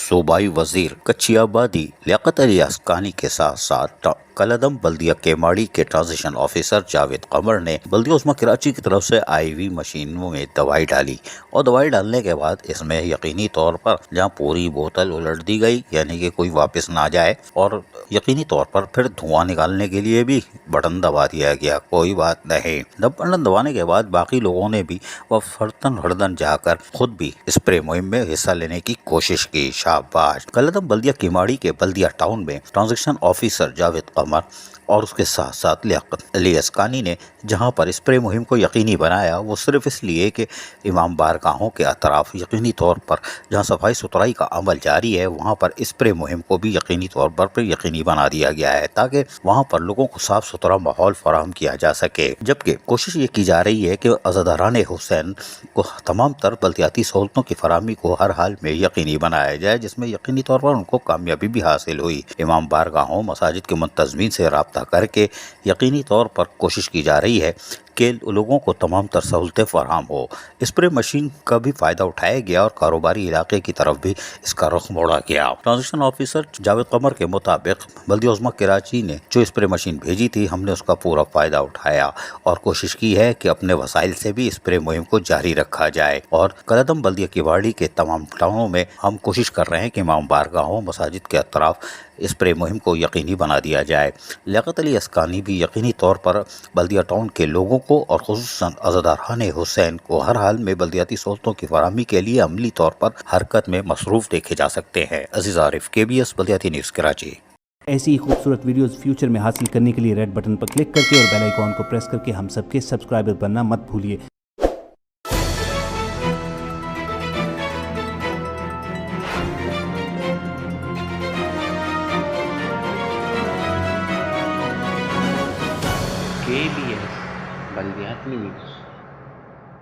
सूबाई वजीर कच्ची आबादी लियाकत अली अस्कानी के साथ साथ कलदम बल्दिया केमाड़ी के ट्रांजिशन ऑफिसर जावेद कमर ने बल्दिया उस्मा कराची की तरफ से आई हुई मशीनों में दवाई डाली और दवाई डालने के बाद इसमें यकीनी तौर पर जहां पूरी बोतल उलट दी गई, यानी कि कोई वापस ना जाए, और यकीनी तौर पर फिर धुआं निकालने के लिए भी बटन दबा दिया गया। कोई बात नहीं, बटन दबाने के बाद बाकी लोगों ने भी वह फर्तन हरदन जाकर खुद भी स्प्रे मुहिम में हिस्सा लेने की कोशिश की। शाबाश। कलदम बल्दिया केमाड़ी के बल्दिया टाउन में ट्रांजिशन ऑफिसर जावेद कमर और उसके साथ साथ लियाकत अली अस्कानी ने जहां पर स्प्रे मुहिम को यकीनी बनाया, वो सिर्फ इसलिए कि इमाम बारगाहों के अतराफ यकीनी तौर पर जहां सफाई सुथराई का अमल जारी है, वहां पर स्प्रे मुहिम को भी यकीनी तौर पर यकीनी बना दिया गया है ताकि वहां पर लोगों को साफ सुथरा माहौल फराहम किया जा सके। जबकि कोशिश ये की जा रही है कि अज़ादारान हुसैन को तमाम तर बल्दियाती सहूलतों की फराहमी को हर हाल में यकीनी बनाया जाए, जिसमें यकीनी तौर पर उनको कामयाबी भी हासिल हुई। इमाम बारगाहों मसाजिद के मुंतज़मीन से राब्ता करके यकीनी तौर पर कोशिश की जा रही है कि लोगों को तमाम तर सहूलतें फराहम हो। स्प्रे मशीन का भी फ़ायदा उठाया गया और कारोबारी इलाके की तरफ भी इसका रुख मोड़ा गया। ट्रांजिशन ऑफिसर जावेद कमर के मुताबिक बल्दिया उस्मा कराची ने जो स्प्रे मशीन भेजी थी, हमने उसका पूरा फ़ायदा उठाया और कोशिश की है कि अपने वसाइल से भी स्प्रे मुहिम को जारी रखा जाए। और कलदम बल्दिया केवाड़ी के तमाम टाउनों में हम कोशिश कर रहे हैं कि इमाम बारगाहों मसाजिद के अतराफ स्प्रे मुहिम को यकीनी बना दिया जाए। लियाकत अली अस्कानी भी यकीनी तौर पर बल्दिया टाउन के लोगों को और खुसूसन अज़ादारान हुसैन को हर हाल में बल्दियाती सहूलतों की फराहमी के लिए अमली तौर पर हरकत में मसरूफ़ देखे जा सकते हैं। अज़ीज़ आरिफ, KBS बल्दियाती न्यूज़ कराची। ऐसी ही खूबसूरत वीडियोस फ्यूचर में हासिल करने के लिए रेड बटन पर क्लिक करके और बेल आइकॉन को प्रेस करके हम सबके सब्सक्राइबर बनना मत भूलिए। KBS बल्दियाती न्यूज़।